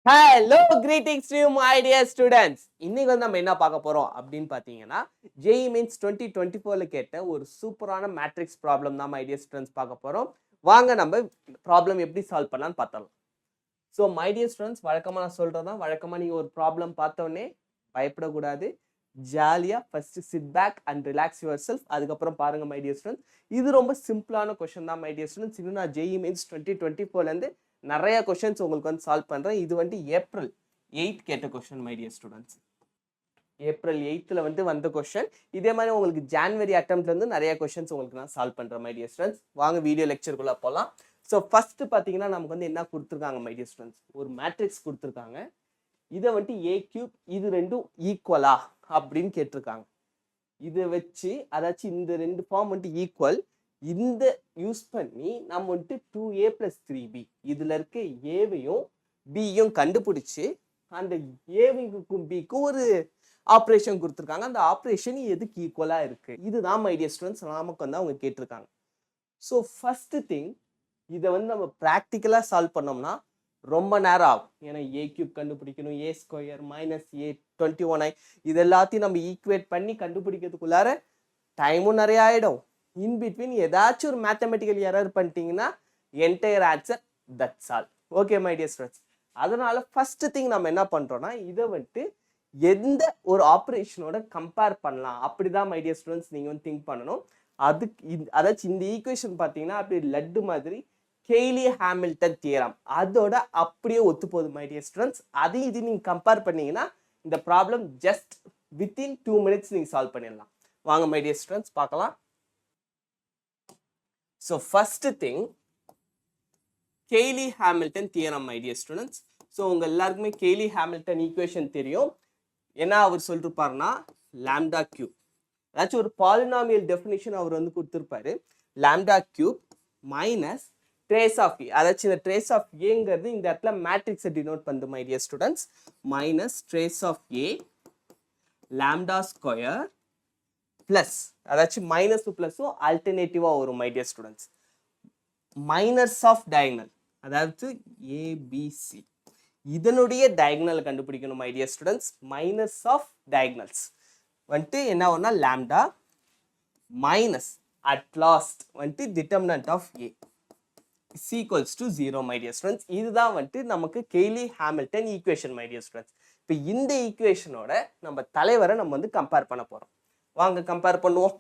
Hello, greetings to you, my dear students. இன்னைக்கு வந்து நம்ம என்ன பார்க்க போறோம் அப்படின்னு பார்த்தீங்கன்னா JEE Mains 2024ல கேட்ட ஒரு சூப்பரான மேட்ரிக்ஸ் ப்ராப்ளம் தான் my dear students பார்க்க போறோம். வாங்க நம்ம ப்ராப்ளம் எப்படி சால்வ் பண்ணலாம்னு பார்த்தலாம். ஸோ my dear students, வழக்கமாக நான் சொல்றது தான், வழக்கமாக நீங்கள் ஒரு ப்ராப்ளம் பார்த்தோன்னே பயப்படக்கூடாது. ஜாலியாக first sit back and relax yourself, அதுக்கப்புறம் பாருங்க my dear students. இது ரொம்ப சிம்பிளான கொஸ்டின் தான் my dear students. இன்னும் நான் JEE Mains 2024லேருந்து நிறைய கொஸ்டின்ஸ் உங்களுக்கு வந்து சால்வ் பண்ணுறேன். இது வந்து ஏப்ரல் 8 கேட்ட question my dear students. April 8ல் வந்து வந்த கொஸ்டின். இதே மாதிரி உங்களுக்கு ஜான்வரி அட்டம்ப்ட்லேருந்து நிறைய கொஸ்டின்ஸ் உங்களுக்கு நான் சால்வ் பண்ணுறேன் மை டியர் ஸ்டூடெண்ட்ஸ். வாங்க வீடியோ லெக்சருக்குள்ளே போகலாம். ஸோ ஃபஸ்ட்டு பார்த்தீங்கன்னா நமக்கு வந்து என்ன கொடுத்துருக்காங்க மை டியர் ஸ்டூடெண்ட்ஸ், ஒரு மேட்ரிக்ஸ் கொடுத்துருக்காங்க. இதை வந்துட்டு A³ இது ரெண்டும் ஈக்குவலா அப்படின்னு கேட்டிருக்காங்க. இதை வச்சு அதாச்சும் இந்த ரெண்டு ஃபார்ம் வந்துட்டு ஈக்குவல், இந்த யூஸ் பண்ணி நம்ம வந்துட்டு 2a + 3b இதுல இருக்க ஏவையும் பியும் கண்டுபிடிச்சு அந்த ஏவிக்கும் பிக்கும் ஒரு ஆப்ரேஷன் கொடுத்துருக்காங்க. அந்த ஆப்ரேஷன் எதுக்கு ஈக்குவலா இருக்கு, இதுதான் மை டியர் ஸ்டூடெண்ட்ஸ் நமக்கு வந்து அவங்க கேட்டிருக்காங்க. ஸோ ஃபர்ஸ்ட் திங், இதை வந்து நம்ம ப்ராக்டிக்கலா சால்வ் பண்ணோம்னா ரொம்ப நேரம் ஆகும். ஏன்னா A³ கண்டுபிடிக்கணும், A² - A21i இது எல்லாத்தையும் நம்ம ஈக்குவேட் பண்ணி கண்டுபிடிக்கிறதுக்குள்ளார டைமும் நிறைய ஆயிடும். இன் பிட்வீன் ஏதாச்சும் ஒரு மேத்தமெட்டிக்கல் எரர் பண்ணிட்டீங்கன்னா entire answer, that's all. Okay my dear students. அதனால ஃபர்ஸ்ட் திங் நம்ம என்ன பண்றோம்னா இதை வந்துட்டு எந்த ஒரு ஆப்ரேஷனோட கம்பேர் பண்ணலாம் அப்படிதான் மை டியர் ஸ்டூடெண்ட்ஸ் நீங்க வந்து திங்க் பண்ணணும். அதுக்கு அதாச்சும் இந்த ஈக்குவேஷன் பார்த்தீங்கன்னா அப்படி லட்டு மாதிரி கெய்லி ஹாமில்டன் தியரம் அதோட அப்படியே ஒத்து போகுது மை டியர் ஸ்டூடெண்ட்ஸ். அதையும் இது நீங்க கம்பேர் பண்ணீங்கன்னா இந்த ப்ராப்ளம் ஜஸ்ட் வித்தின் 2 minutes நீங்க சால்வ் பண்ணிடலாம். வாங்க மை டியர் ஸ்டூடெண்ட்ஸ் பார்க்கலாம். So first thing, Cayley-Hamilton theorem my dear students. So உங்க எல்லாருக்குமே Cayley-Hamilton equation தெரியும். என்ன அவர் சொல்லிருப்பாருன்னா lambda cube, அதாச்சும் ஒரு பாலினாமியல் டெஃபினிஷன் அவர் வந்து கொடுத்துருப்பாரு. lambda cube minus trace of a, அதாச்சும் இந்த trace of aங்கிறது இந்த இடத்துல மேட்ரிக்ஸை டினோட் பண்ணுது my dear students. minus trace of a lambda square plus, அதாச்சும் மைனஸ் பிளஸும் ஆல்டர்னேட்டிவா வரும் my dear students. Minus of diagonal, அதாவது ABC இதனுடைய டயகனல் கண்டுபிடிக்கணும் my dear students. Minus of diagonals வந்துட்டு என்ன வரும்னா லாம்டா மைனஸ் அட் லாஸ்ட் வந்துட்டு determinant of A is equals to 0 my dear students. இதுதான் வந்துட்டு நமக்கு Cayley-Hamilton equation my dear students. இப்போ இந்த ஈக்குவேஷனோட நம்ம தலைவரை நம்ம வந்து கம்பேர் பண்ண போறோம். வாங்க கம்பேர் பண்ணுவோம்.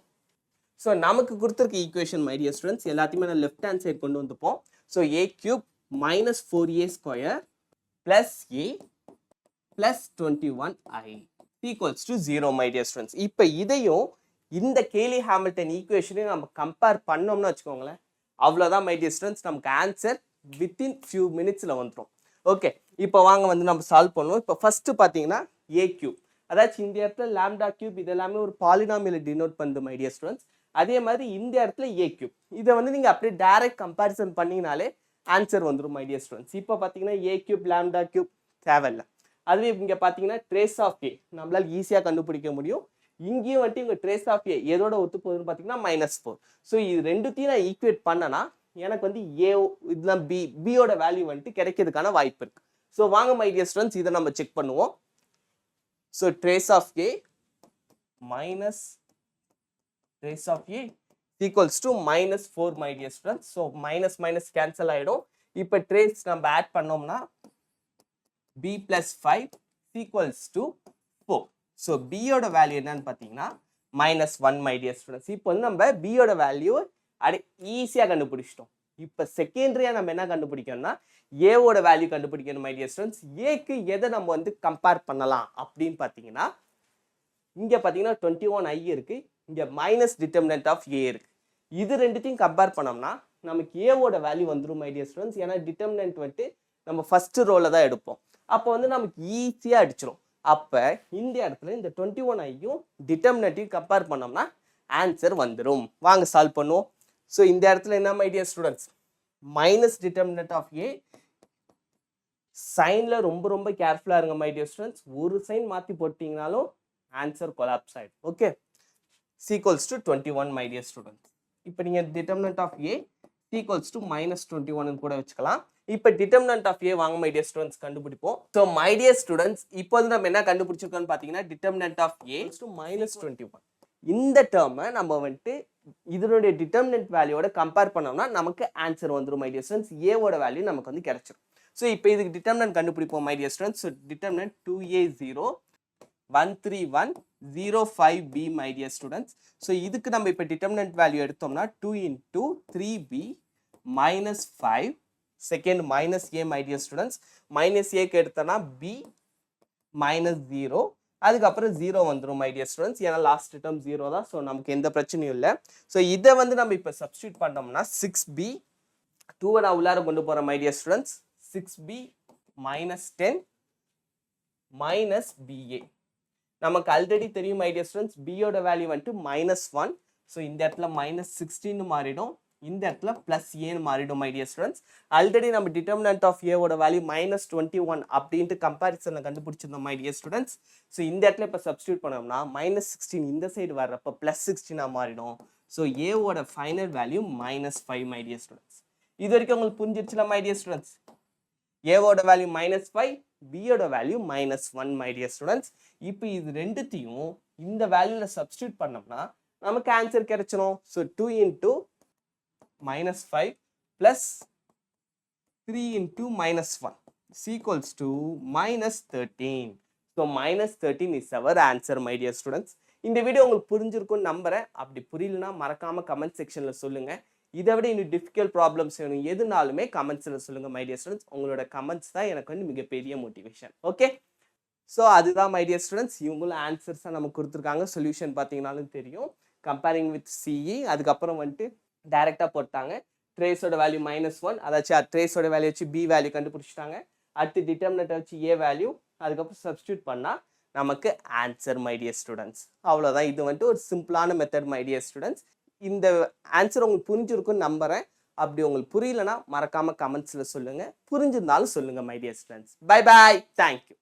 ஸோ நமக்கு கொடுத்துருக்க ஈக்குவேஷன் மை டியர் ஸ்டூடெண்ட்ஸ் எல்லாத்தையுமே நான் லெஃப்ட் ஹேண்ட் சைட் கொண்டு வந்துப்போம். So A³ - 4a² + a + 21i equals to 0 my dear students. இப்போ இதையும் இந்த Cayley-Hamilton ஈக்குவேஷனையும் நம்ம கம்பேர் பண்ணோம்னு வச்சுக்கோங்களேன், அவ்வளோதான் மை டியர் ஸ்டூடெண்ட்ஸ், நமக்கு ஆன்சர் வித்தின் ஃபியூ மினிட்ஸில் வந்துடும். ஓகே, இப்போ வாங்க வந்து நம்ம சால்வ் பண்ணுவோம். இப்போ ஃபர்ஸ்ட் பார்த்தீங்கன்னா A³ அதாச்சும் இந்த இடத்துல லாம்டா கியூப் இது எல்லாமே ஒரு பாலினாமியல் டினோட் பண்ணுது மை டியர் ஸ்டூடெண்ட்ஸ். அதே மாதிரி இந்த இடத்துல A³ இதை வந்து நீங்கள் அப்படியே டைரக்ட் கம்பேரிசன் பண்ணிங்கனாலே ஆன்சர் வந்துடும் மை டியர் ஸ்டூடெண்ட்ஸ். இப்போ பார்த்தீங்கன்னா A³ லாம்டா கியூப் தேவையில்லை. அதுவே இங்கே பார்த்தீங்கன்னா ட்ரேஸ் ஆஃப் A நம்மளால் ஈஸியாக கண்டுபிடிக்க முடியும். இங்கேயும் வந்துட்டு இங்கே ட்ரேஸ் ஆஃப் A எதோட ஒத்து போகுதுன்னு பார்த்தீங்கன்னா -4. ஸோ இது ரெண்டுத்தையும் நான் ஈக்குவேட் பண்ணனா எனக்கு வந்து A இதெல்லாம் பியோட வேல்யூ வந்துட்டு கிடைக்கிறதுக்கான வாய்ப்பு இருக்கு. ஸோ வாங்க மை டியர் ஸ்டூடெண்ட்ஸ் இதை நம்ம செக் பண்ணுவோம். So trace of A minus trace of A equals to -4 my dear students. So minus minus cancel ஆயிடும். இப்போ trace நம்ம add பண்ணோம்னா B + 5 equals to 4. So B யோட வேல்யூ என்னன்னு பார்த்தீங்கன்னா -1 my dear students. இப்போ வந்து நம்ம B யோட வேல்யூ அடி ஈஸியாக கண்டுபிடிச்சிட்டோம். இப்போ செகண்டரியா நம்ம என்ன கண்டுபிடிக்கணும்னா ஏவோட வேல்யூ கண்டுபிடிக்கணும் மை டியர் ஸ்டூடெண்ட்ஸ். ஏக்கு எதை நம்ம வந்து கம்பேர் பண்ணலாம் அப்படின்னு பார்த்தீங்கன்னா இங்கே பார்த்தீங்கன்னா 21i இருக்கு, இங்கே மைனஸ் டிட்டர்மினன்ட் ஆஃப் A இருக்கு. இது ரெண்டுத்தையும் கம்பேர் பண்ணோம்னா நமக்கு ஏவோட வேல்யூ வந்துடும் மை டியர் ஸ்டூடெண்ட்ஸ். ஏன்னா டிட்டர்மினன்ட் வந்துட்டு நம்ம ஃபர்ஸ்ட் ரோல தான் எடுப்போம். அப்போ வந்து நமக்கு ஈஸியாக அடிச்சிடும். அப்போ இந்த இடத்துல இந்த 21iயும் டிட்டர்மினன்ட்டையும் கம்பேர் பண்ணோம்னா ஆன்சர் வந்துடும். வாங்க சால்வ் பண்ணுவோம். ஸோ இந்த இடத்துல என்ன my dear students, minus determinant of A சைன்ல ரொம்ப ரொம்ப கேர்ஃபுல்லா இருங்க மை டியர் ஸ்டூடெண்ட்ஸ். ஒரு சைன் மாத்தி போட்டீங்கனாலும் ஆன்சர் கொலாப்ஸ் ஆயிடும். Okay, equals to 21 my dear students. இப்போ நீங்க determinant of A equals to -21 கூட வச்சுக்கலாம். இப்போ டிட்டர்மினன்ட் ஆஃப் ஏ வாங்க மை டியர் ஸ்டூடெண்ட்ஸ் கண்டுபிடிப்போம். ஸோ மை டியர் ஸ்டூடெண்ட்ஸ் இப்போ வந்து நம்ம என்ன கண்டுபிடிச்சிருக்கோம்னு பார்த்தீங்கன்னா டிட்டர்மினன்ட் ஆஃப் ஏ -21. இந்த டேர்மை நம்ம வந்துட்டு இதனுடைய டிட்டர்மினன்ட் வேல்யூவோட கம்பேர் பண்ணோம்னா நமக்கு ஆன்சர் வந்துடும் மை டியர் ஸ்டூடெண்ட்ஸ். ஏவோட வேல்யூ நமக்கு வந்து கிடைச்சிடும். ஸோ இப்போ இதுக்கு டிட்டர்மினன்ட் கண்டுபிடிப்போம் my dear students. So determinant 2a0 13105b my dear students. So இதுக்கு நம்ம இப்போ டிட்டர்மினன்ட் வேல்யூ எடுத்தோம்னா 2 into 3b minus 5 second minus a my dear students. minus a எடுத்தோம்னா b minus 0 அதுக்கப்புறம் 0 வந்துடும் மை டியர் ஸ்டூடெண்ட்ஸ். ஏன்னா லாஸ்ட் டேர்ம் 0 தான். So நமக்கு எந்த பிரச்சனையும் இல்லை. ஸோ இதை வந்து நம்ம இப்போ சப்ஸ்டியூட் பண்ணோம்னா 6b 2 நான் உள்ளார கொண்டு போகிறேன் my dear students. 6b minus 10 minus ba நமக்கு ஆல்ரெடி தெரியும் மை டியர் ஸ்டூடெண்ட்ஸ் பியோட வேல்யூ வந்துட்டு -1. ஸோ இந்த இடத்துல -16 மாறிடும், இந்த இடத்துல +a மாறிடும் மை டியர் ஸ்டூடெண்ட்ஸ். ஆல்ரெடி நம்ம டிட்டர்மினன்ட் ஆஃப் ஏவோட வேல்யூ -21 அப்படின்ட்டு கம்பேரிசனில் கண்டுபிடிச்சிருந்தோம் மை டியர் ஸ்டூடெண்ட்ஸ். ஸோ இந்த இடத்துல இப்போ சப்ஸ்டியூட் பண்ணோம்னா -16 இந்த சைடு வர்றப்போ +16 மாறிடும். ஸோ ஏவோட final value -5 my dear students. இது வரைக்கும் உங்களுக்கு புரிஞ்சிருச்சுல மை டியர் ஸ்டூடெண்ட்ஸ். ஏவோட வேல்யூ -5, பியோட வேல்யூ -1 மை டியர் ஸ்டூடெண்ட்ஸ். இப்போ இது ரெண்டுத்தையும் இந்த வேல்யூல சப்ஸ்டியூட் பண்ணோம்னா நமக்கு ஆன்சர் கிடைச்சிடும். So 2 into -5 plus 3 into -1 is equals to -13. So -13 is our answer my dear students. இந்த வீடியோ உங்களுக்கு புரிஞ்சிருக்கும்னு நம்புறேன். அப்படி புரியலனா மறக்காம கமெண்ட் செக்ஷன்ல சொல்லுங்க. இதை விட இன்னும் டிஃபிகல்ட் ப்ராப்ளம்ஸ் வேணும் எதுனாலுமே கமெண்ட்ஸில் சொல்லுங்கள் மை டியர் ஸ்டூடெண்ட்ஸ். உங்களோட கமெண்ட்ஸ் தான் எனக்கு வந்து மிகப்பெரிய மோட்டிவேஷன். ஓகே, ஸோ அதுதான் மை டியர் ஸ்டூடெண்ட்ஸ். இவங்களும் ஆன்சர்ஸாக நமக்கு கொடுத்துருக்காங்க. சொல்யூஷன் பார்த்தீங்கன்னாலும் தெரியும். கம்பேரிங் வித் சிஇ அதுக்கப்புறம் வந்துட்டு டைரெக்டாக போட்டாங்க. ட்ரேஸோட வேல்யூ -1 அதாச்சும் ட்ரேஸோட வேல்யூ வச்சு பி வேல்யூ கண்டுபிடிச்சிட்டாங்க. அடுத்து டிட்டர்மினேட்டை வச்சு ஏ வேல்யூ அதுக்கப்புறம் சப்ஸ்டியூட் பண்ணால் நமக்கு ஆன்சர் மை டியர் ஸ்டூடெண்ட்ஸ். அவ்வளோதான். இது வந்துட்டு ஒரு சிம்பிளான மெத்தட் மை டியர் ஸ்டூடெண்ட்ஸ். இந்த ஆன்சர் உங்களுக்கு புரிஞ்சிருக்குன்னு நம்புறேன். அப்படி உங்களுக்கு புரியலனா மறக்காம கமெண்ட்ஸ்ல சொல்லுங்க. புரிஞ்சிருந்தாலும் சொல்லுங்க my dear students. Bye bye, thank you.